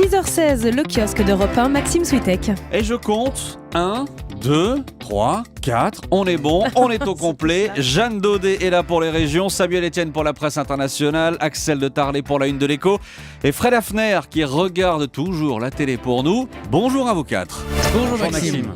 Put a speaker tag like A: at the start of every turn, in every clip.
A: 6h16, le kiosque d'Europe 1, Maxime Switek.
B: Et je compte 1, 2, 3, 4, on est bon, on est au complet. Jeanne Daudet est là pour les régions, Samuel Etienne pour la presse internationale, Axel de Tarlet pour la une de l'Écho et Fred Hafner qui regarde toujours la télé pour nous. Bonjour à vous quatre.
C: Bonjour Maxime.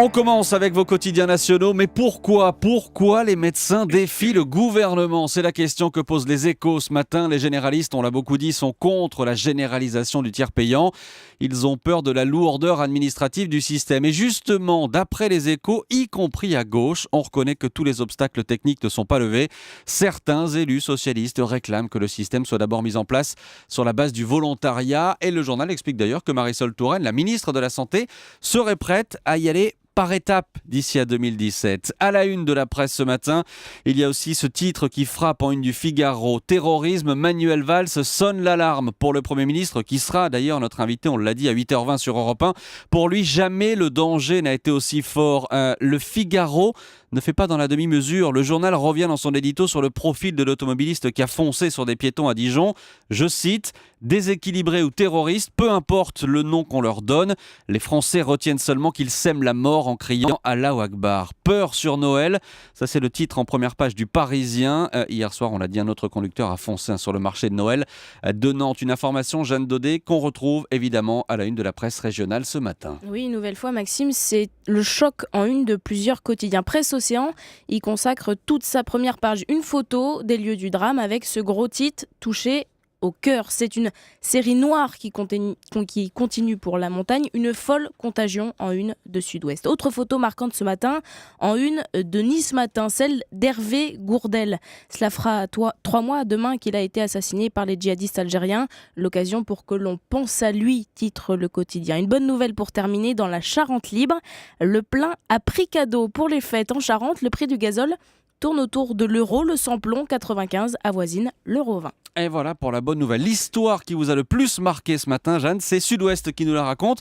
B: On commence avec vos quotidiens nationaux, mais pourquoi les médecins défient le gouvernement ? C'est la question que posent les Échos ce matin. Les généralistes, on l'a beaucoup dit, sont contre la généralisation du tiers payant. Ils ont peur de la lourdeur administrative du système. Et justement, d'après les Échos, y compris à gauche, on reconnaît que tous les obstacles techniques ne sont pas levés. Certains élus socialistes réclament que le système soit d'abord mis en place sur la base du volontariat. Et le journal explique d'ailleurs que Marisol Touraine, la ministre de la Santé, serait prête à y aller par étapes d'ici à 2017. À la une de la presse ce matin, il y a aussi ce titre qui frappe en une du Figaro. Terrorisme, Manuel Valls sonne l'alarme pour le Premier ministre qui sera d'ailleurs notre invité, on l'a dit, à 8h20 sur Europe 1. Pour lui, jamais le danger n'a été aussi fort. Le Figaro ne fait pas dans la demi-mesure. Le journal revient dans son édito sur le profil de l'automobiliste qui a foncé sur des piétons à Dijon. Je cite, « Déséquilibrés ou terroristes, peu importe le nom qu'on leur donne, les Français retiennent seulement qu'ils sèment la mort en criant Allahu Akbar. Peur sur Noël », ça c'est le titre en première page du Parisien. Hier soir, on l'a dit, un autre conducteur a foncé sur le marché de Noël de Nantes. Une information, Jeanne Daudet, qu'on retrouve évidemment à la une de la presse régionale ce matin.
A: Oui, une nouvelle fois, Maxime, c'est le choc en une de plusieurs quotidiens. Presse Océan, il consacre toute sa première page, une photo des lieux du drame avec ce gros titre touché au cœur. C'est une série noire qui continue pour la montagne, une folle contagion en une de Sud-Ouest. Autre photo marquante ce matin, en une de Nice Matin, celle d'Hervé Gourdel. Cela fera 3 mois demain qu'il a été assassiné par les djihadistes algériens. L'occasion pour que l'on pense à lui, titre le quotidien. Une bonne nouvelle pour terminer dans la Charente libre. Le plein a prix cadeau pour les fêtes en Charente. Le prix du gazole tourne autour de l'euro, le samplon 95 avoisine l'euro 20.
B: Et voilà pour la bonne nouvelle. L'histoire qui vous a le plus marqué ce matin, Jeanne, c'est Sud-Ouest qui nous la raconte.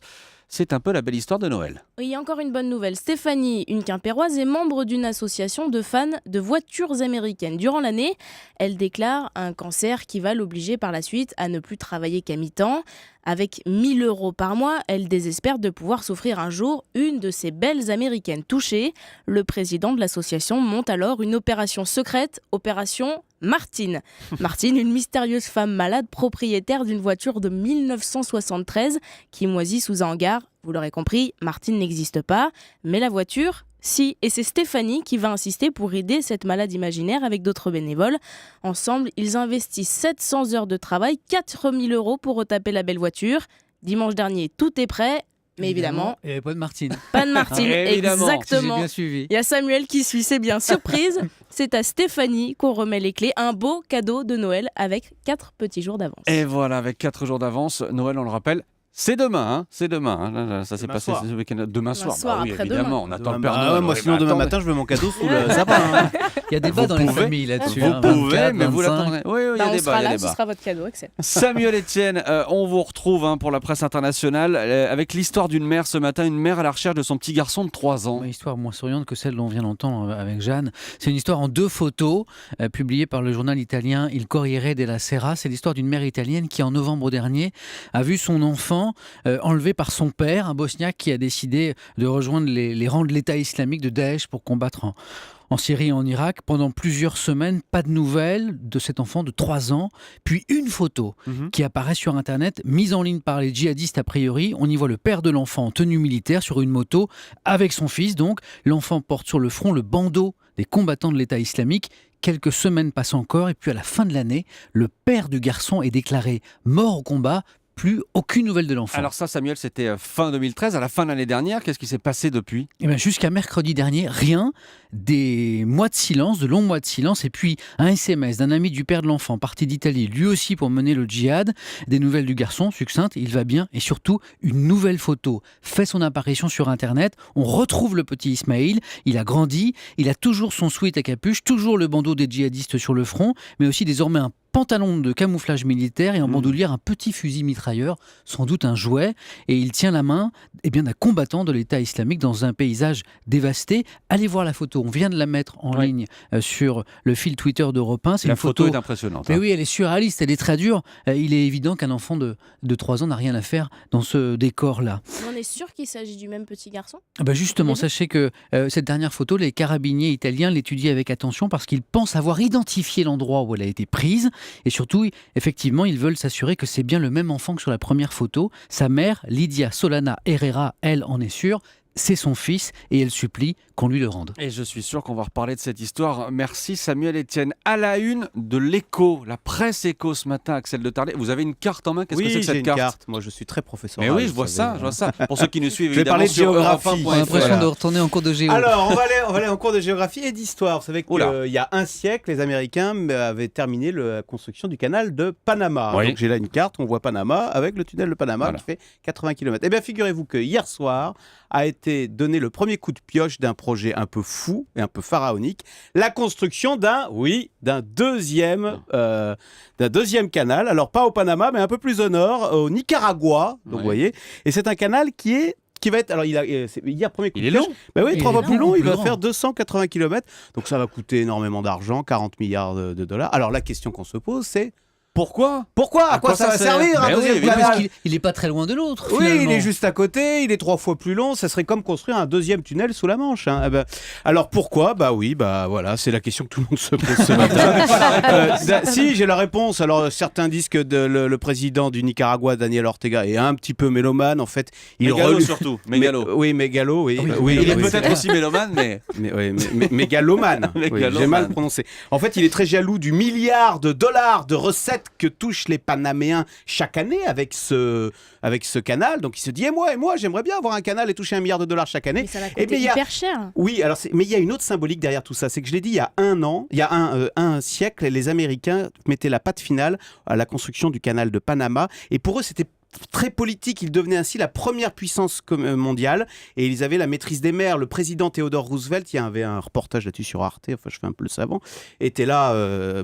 B: C'est un peu la belle histoire de Noël.
A: Oui, encore une bonne nouvelle. Stéphanie, une Quimpéroise, est membre d'une association de fans de voitures américaines. Durant l'année, elle déclare un cancer qui va l'obliger par la suite à ne plus travailler qu'à mi-temps. Avec 1 000 € par mois, elle désespère de pouvoir s'offrir un jour une de ces belles américaines touchées. Le président de l'association monte alors une opération secrète, opération Martine. Martine, une mystérieuse femme malade propriétaire d'une voiture de 1973 qui moisit sous un hangar. Vous l'aurez compris, Martine n'existe pas, mais la voiture, si. Et c'est Stéphanie qui va insister pour aider cette malade imaginaire avec d'autres bénévoles. Ensemble, ils investissent 700 heures de travail, 4 000 € pour retaper la belle voiture. Dimanche dernier, tout est prêt. Mais évidemment,
C: il n'y avait pas de Martine.
A: Pas de Martine, exactement.
C: J'ai bien suivi.
A: Il y a Samuel qui suit, c'est bien. Surprise, c'est à Stéphanie qu'on remet les clés. Un beau cadeau de Noël avec 4 petits jours d'avance.
B: Et voilà, avec 4 jours d'avance, Noël, on le rappelle, c'est demain. C'est demain. Ça s'est passé ce week-end. Demain soir.
A: Oui,
B: évidemment, on attend le Père
D: Noël.
B: Noël.
D: Moi, sinon, demain matin, je veux mon cadeau sous le sapin.
C: Il y a débat dans les familles là-dessus.
B: Vous pouvez, mais vous l'attendrez. Oui, il y a
A: On
B: débat.
A: sera là, ce sera votre cadeau, Axel.
B: Samuel Etienne, on vous retrouve pour la presse internationale avec l'histoire d'une mère ce matin, une mère à la recherche de son petit garçon de 3 ans.
C: Une histoire moins souriante que celle dont on vient d'entendre avec Jeanne. C'est une histoire en 2 photos publiées par le journal italien Il Corriere della Sera. C'est l'histoire d'une mère italienne qui, en novembre dernier, a vu son enfant enlevé par son père, un bosniaque qui a décidé de rejoindre les rangs de l'État islamique de Daesh pour combattre en Syrie et en Irak. Pendant plusieurs semaines, pas de nouvelles de cet enfant de 3 ans. Puis une photo qui apparaît sur Internet, mise en ligne par les djihadistes a priori. On y voit le père de l'enfant en tenue militaire sur une moto avec son fils. Donc, l'enfant porte sur le front le bandeau des combattants de l'État islamique. Quelques semaines passent encore et puis à la fin de l'année, le père du garçon est déclaré mort au combat. Plus aucune nouvelle de l'enfant.
B: Alors ça, Samuel, c'était fin 2013, à la fin de l'année dernière. Qu'est-ce qui s'est passé depuis ?
C: Jusqu'à mercredi dernier, rien. Des mois de silence, de longs mois de silence, et puis un SMS d'un ami du père de l'enfant, parti d'Italie, lui aussi pour mener le djihad. Des nouvelles du garçon, succinctes, il va bien, et surtout une nouvelle photo fait son apparition sur Internet. On retrouve le petit Ismaïl, il a grandi, il a toujours son sweat à capuche, toujours le bandeau des djihadistes sur le front, mais aussi désormais un pantalon de camouflage militaire et en bandoulière un petit fusil mitrailleur, sans doute un jouet, et il tient la main d'un combattant de l'État islamique dans un paysage dévasté. Allez voir la photo, on vient de la mettre en ligne sur le fil Twitter d'Europe 1. C'est
B: La
C: une
B: photo est impressionnante.
C: Mais oui, elle est surréaliste, elle est très dure. Il est évident qu'un enfant de 3 ans n'a rien à faire dans ce décor-là.
A: On est sûr qu'il s'agit du même petit garçon ?
C: Justement, sachez que cette dernière photo, les carabiniers italiens l'étudient avec attention parce qu'ils pensent avoir identifié l'endroit où elle a été prise. Et surtout, effectivement, ils veulent s'assurer que c'est bien le même enfant que sur la première photo. Sa mère, Lydia Solana Herrera, elle en est sûre. C'est son fils et elle supplie qu'on lui le rende.
B: Et je suis sûr qu'on va reparler de cette histoire. Merci Samuel Etienne. À la une de l'Écho, la presse Écho ce matin, Axel de Tarlet. Vous avez une carte en main. Qu'est-ce que c'est que cette carte ?
D: Moi, je suis très professeur.
B: Mais oui, je vois ça. Pour ceux qui nous suivent
D: Je vais
B: évidemment
D: parler de
B: sur
D: géographie.
B: Europe 1.fr.
C: On a l'impression de retourner en cours de géo.
D: Alors, on va aller en cours de géographie et d'histoire. Vous savez qu'il y a un siècle, les Américains avaient terminé la construction du canal de Panama.
B: Oui.
D: Donc j'ai là une carte, on voit Panama avec le tunnel de Panama qui fait 80 km. Eh bien, figurez-vous que hier soir a été donné le premier coup de pioche d'un projet un peu fou et un peu pharaonique, la construction d'un deuxième canal. Alors pas au Panama, mais un peu plus au nord, au Nicaragua. Donc vous voyez, et c'est un canal qui va être. Alors, il y a premier coup de pioche.
B: long.
D: Bah oui, 3 fois plus long. Il va
C: grand.
D: faire 280 km. Donc, ça va coûter énormément d'argent, 40 milliards de dollars. Alors, la question qu'on se pose, c'est
B: Pourquoi ?
D: à quoi ça va
B: sert
D: servir un
B: Mais oui,
D: deuxième
B: évidemment.
D: canal
C: Parce qu'il n'est pas très loin de l'autre.
D: Oui,
C: finalement.
D: il est juste à côté, il est 3 fois plus long, ça serait comme construire un deuxième tunnel sous la Manche. Hein. Alors pourquoi ? Voilà, c'est la question que tout le monde se pose ce matin. Si, j'ai la réponse. Alors certains disent que le président du Nicaragua, Daniel Ortega, est un petit peu mélomane. En fait,
B: Mégalo surtout. Mégalo.
D: Oui, mégalo, oui.
B: Il est peut-être aussi mélomane, mais...
D: Mégalomane. Oui,
B: Mégalomane.
D: j'ai mal prononcé. En fait, il est très jaloux du milliard de dollars de recettes que touchent les Panaméens chaque année avec ce canal. Donc il se dit, moi, j'aimerais bien avoir un canal et toucher $1 milliard chaque année.
A: Mais ça va coûter hyper cher.
D: Oui, alors mais il y a une autre symbolique derrière tout ça. C'est que je l'ai dit il y a un siècle, les Américains mettaient la patte finale à la construction du canal de Panama. Et pour eux, c'était très politique, ils devenaient ainsi la première puissance mondiale et ils avaient la maîtrise des mers. Le président Theodore Roosevelt, il y avait un reportage là-dessus sur Arte, enfin je fais un peu le savant, était là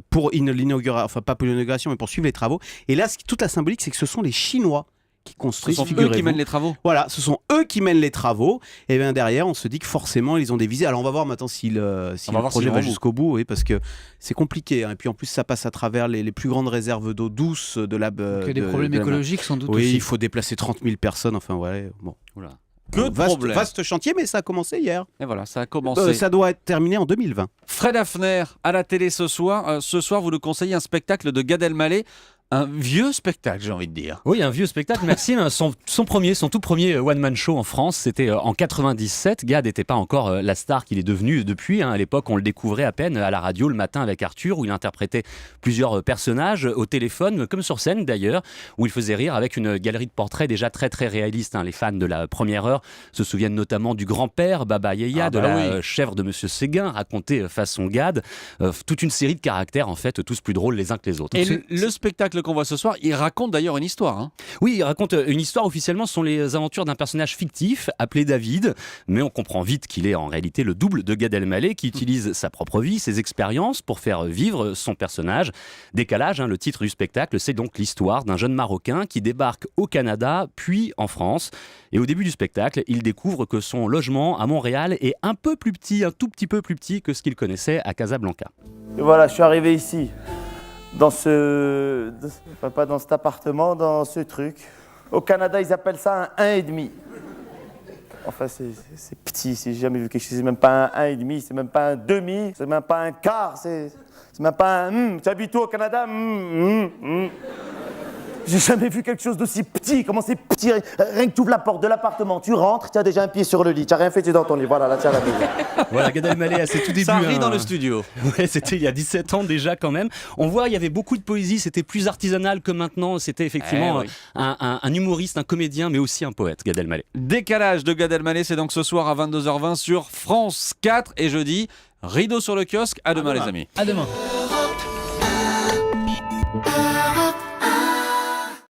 D: pour l'inauguration, enfin pas pour l'inauguration mais pour suivre les travaux. Et là, toute la symbolique, c'est que ce sont les Chinois qui construisent.
B: Ce sont eux qui mènent les travaux.
D: Voilà, ce sont eux qui mènent les travaux. Et bien derrière, on se dit que forcément, ils ont des visées. Alors on va voir maintenant si le projet va jusqu'au bout, oui, parce que c'est compliqué. Hein. Et puis en plus, ça passe à travers les plus grandes réserves d'eau douce de la.
C: Donc, il y a des problèmes écologiques sans doute
D: oui,
C: aussi.
D: il faut déplacer 30 000 personnes. Enfin, ouais, bon.
B: Oula.
D: Vaste chantier, mais ça a commencé hier.
B: Et voilà, ça a commencé.
D: Ça doit être terminé en 2020.
B: Fred Hafner, à la télé ce soir. Ce soir, vous nous conseillez un spectacle de Gad Elmaleh. Un vieux spectacle, j'ai envie de dire.
E: Oui, un vieux spectacle, merci. Son tout premier one-man show en France, c'était en 97. Gad n'était pas encore la star qu'il est devenu depuis. À l'époque, on le découvrait à peine à la radio le matin avec Arthur, où il interprétait plusieurs personnages au téléphone, comme sur scène d'ailleurs, où il faisait rire avec une galerie de portraits déjà très très réaliste. Les fans de la première heure se souviennent notamment du grand-père, Baba Yaya, la chèvre de Monsieur Séguin, raconté façon Gad. Toute une série de caractères, en fait, tous plus drôles les uns que les autres.
B: Et le spectacle qu'on voit ce soir, il raconte d'ailleurs une histoire. Hein.
E: Oui, il raconte une histoire. Officiellement, ce sont les aventures d'un personnage fictif appelé David, mais on comprend vite qu'il est en réalité le double de Gad Elmaleh qui utilise sa propre vie, ses expériences pour faire vivre son personnage. Décalage, le titre du spectacle, c'est donc l'histoire d'un jeune Marocain qui débarque au Canada, puis en France. Et au début du spectacle, il découvre que son logement à Montréal est un peu plus petit, un tout petit peu plus petit que ce qu'il connaissait à Casablanca.
F: Et voilà, je suis arrivé ici. Pas dans cet appartement, dans ce truc. Au Canada, ils appellent ça un 1,5. Enfin, c'est petit, j'ai jamais vu quelque chose. C'est même pas un 1,5, c'est même pas un demi, c'est même pas un quart, c'est même pas un Tu habites où au Canada J'ai jamais vu quelque chose d'aussi petit. Comment c'est petit? Rien que tu ouvres la porte de l'appartement, tu rentres, tu as déjà un pied sur le lit. Tu n'as rien fait, tu es dans ton lit. Voilà, là, tu as la maison.
E: Voilà, Gad Elmaleh à ses tout débuts.
B: Ça rit dans le studio.
E: Ouais, c'était il y a 17 ans déjà quand même. On voit, il y avait beaucoup de poésie, c'était plus artisanal que maintenant. C'était effectivement un humoriste, un comédien, mais aussi un poète, Gad Elmaleh.
B: Décalage de Gad Elmaleh, c'est donc ce soir à 22h20 sur France 4. Et jeudi, rideau sur le kiosque. À demain les amis.
C: À demain.